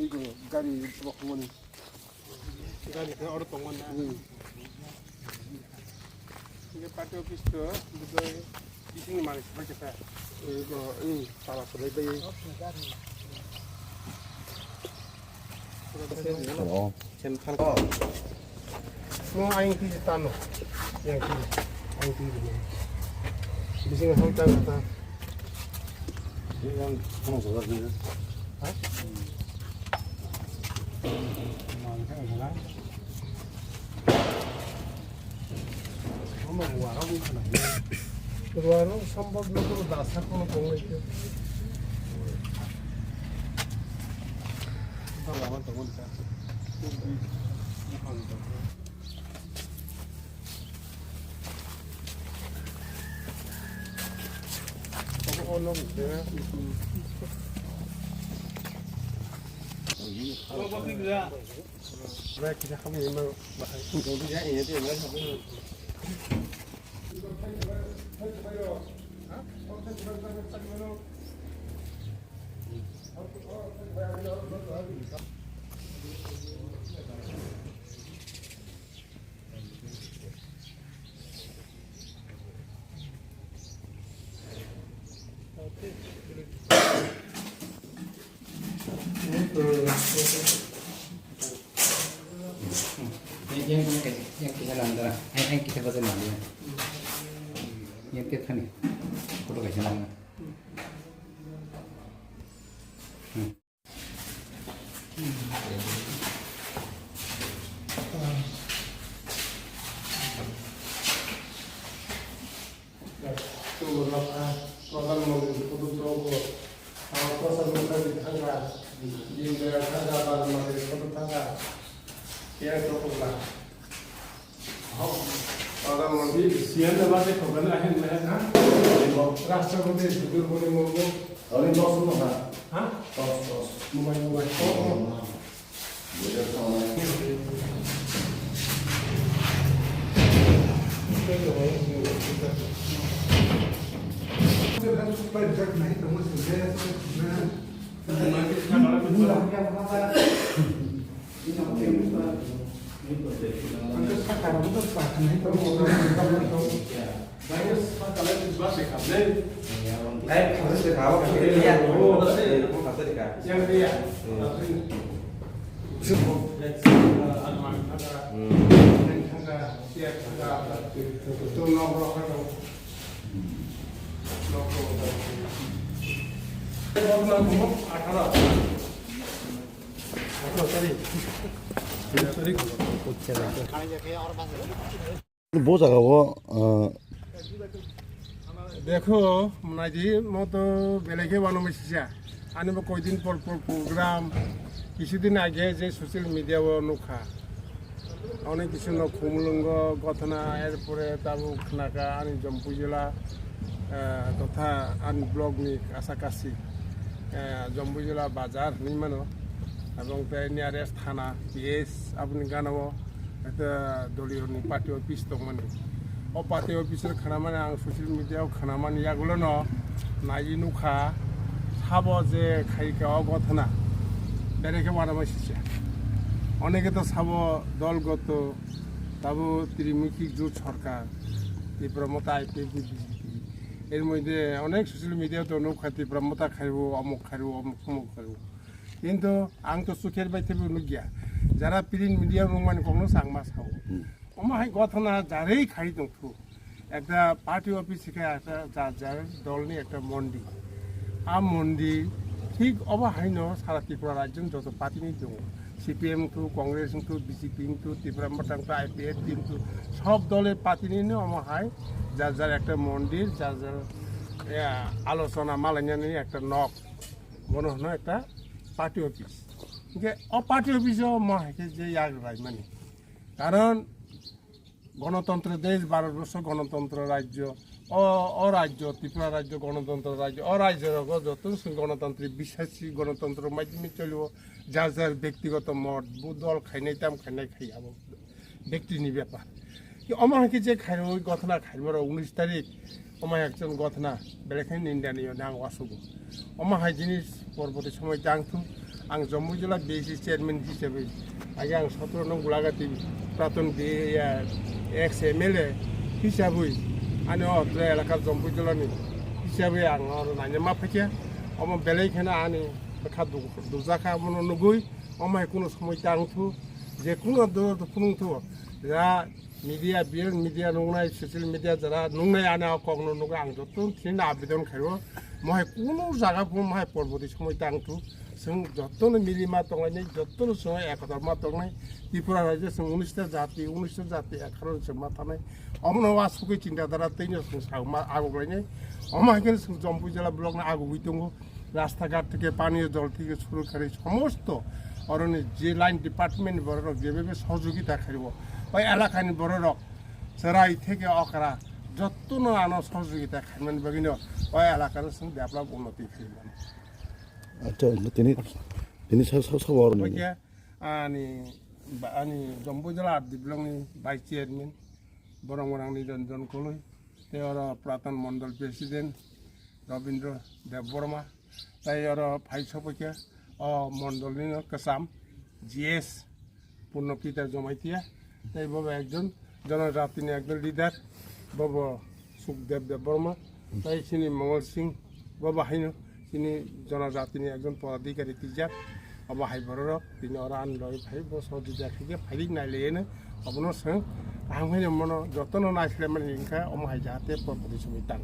이거 가리 먹으면 가리 얼어 동안나 이게 파티 오피스도 이거 이승이 많이 받겠다 이거 이 살아서 내가 젠판 아잉 티지 따노 양 티지 아잉 티지 미싱을 설탕 갖다 이건 하나 더 가지고 그거는 선박으로 나사고는 공을 나만 더 보니까 왜 기자하면 이만 어디야 얘들 왜 yang kita lantar, yang kita baca nanti, yang kita ni, foto kasih nama. प्रधानमंत्री CM बाटे खबर आहे ना राष्ट्रपती द्रौपदी मुर्मू अरे 10 नो हां 10 मोबाइल बहुत जगह वो देखो मनाजी मैं तो बेलेगे वालों में सीखा आने में कोई दिन पर प्रोग्राम किसी दिन आगे जे सोशल मीडिया वो नुखा अनेक किसी न खुमलंग गथना एर परे ताबु खनाका आनी जम्पुइजला तथा आनी ब्लॉग नि आसाकासी जम्पुइजला बाजार नि मानो এবং তাই নিয়ারেস্ট থানা পিএস আপনি গানাবো একটা দলীয় পার্টি অফিস দं মানে ও পার্টি অফিসের খানা মানে আं সশিয়েল মিডিয়াও খানা মানে ইয়াগুলো ন নাইজি নুখা সাবো যে খাইকা অঘটনা বেরেকে বানাবো শিখছে অনেকে তো সাবো দলগত তাবো ত্রিমুখী জোট সরকার তীব্রমতা আইপি বিজেপি এর মধ্যে অনেক সোশ্যাল মিডিয়াতে নুখা তীব্রমতা খাইব অমুক খাইব অমুক অমুক খাইব কিন্তু आं तो सुखेर बायतेबो नुगिया जरा प्रिंट मीडिया रुमान कोनो सांगमा साव ओमाहाय गथना जारै खाइ दंथु एकटा पार्टी अफिस থেকে একটা যার দলনি একটা মন্ডি মন্ডি ঠিক অবহাইন সারা ত্রিপুরা রাজ্য যত পার্টি দङ সিপিএম তো কংগ্রেস তো বিজেপি তো ত্রিপুরা মতাংশ আইপিএফ কিন্তু সব দলের পার্টি নিয়ে অমহায় যার একটা মন্দির যার আলোচনা মালাኛনি একটা নক মনে হয় একটা পার্টি অফিস যে পার্টি অফিসও মহাকে যে রায় মানে কারণ গণতন্ত্র দেশ ভারতবর্ষ গণতন্ত্র রাজ্য অরাজ্য ত্রিপুরা রাজ্য গণতন্ত্র রাজ্য অরাজ্যের যত গণতান্ত্রিক বিশ্বাসী গণতন্ত্রের মাধ্যমে চলব যার যার ব্যক্তিগত মত দল খাইনাই তাম খাইনাই খাইয়াব ব্যক্তিনি ব্যাপার আমার যে খাই ওই ঘটনা খাইবার 19 তারিখ অমায় একজন গথনা বেলেখানি ইন্ডিয়ানিও নাং ওয়াসুবো অমাহাই জিনিস পরবর্তী সময় জাংথু आं जम्पुइजला BJP चेयरमैन हिसाबै आगे आं 17 नं गुलागाति प्रातन एक्स MLA हिसाबै आंनि अद्रा एलाका जम्पुइजलानि हिसाबै आं नायमा फैया अमा बेलेखाना आंनि खा दुजाखा मन नुगुइ अमाय कुनो समय जांथु जे कुनो दुफुंथु जा मीडिया बिल मीडिया नंनाय ससियेल मीडिया जरा नंनाय आना कगनो नुगु आं जतन थिन आवेदन खायो महाय कुनो जागाखौ महाय परबर्ती समय जांथु जों जतन मिलिमा दंनाय जतन समय एकधर्मा दंनाय त्रिपुरा राज्य जों 19 जाति 11 जोंमा थानाय अमनवा सुखै चिन्ताधारा तैनो जों सावमा आगलायनाय अमायखौ जों जम्पुइजला ब्लकना आगुबै दङ रास्ताघाट থেকে পানীয় জল থেকে শুরু করে সমস্ত অরণ্যের যে লাইন ডিপার্টমেন্ট বড় যেভাবে সহযোগিতা করব ওই এলাকানি বড় সেরাই থেকে অকরা যতন আনো সহযোগিতা খাইমান বগিন ওই এলাকার সঙ্গে ডেভেলপ উন্নতি খাইমান আচ্ছা তিনি সবার ওকে আনি জম্পুইজলা দিব্লংনি ভাইস চেয়ারম্যান বরং নিরঞ্জন কলই তের প্রাতন মন্ডল প্রেসিডেন্ট রবীন্দ্র দেববর্মা তাই আর ভাই সপক্ষে মন্ডলী কাসাম GS পূর্ণপিতা জমাইতিয়া তাই বাবা একজন জনজাতিনি একজন লিডার বাবা সুখদেব দেববর্মা তাই চিনি মঙ্গল সিং বাবা হাইনো চিনি জনজাতিনি একজন পদাধিকারী টিচার বাবা হাই বড় তিনি ওরা আনলয় ভাই সহযোগিতা থেকে ফাইলিং নাইলেনো অবনো সং আং মন যতন নাইসলে মানে ইনকা অমাই যাতে পরবর্তী সময় টান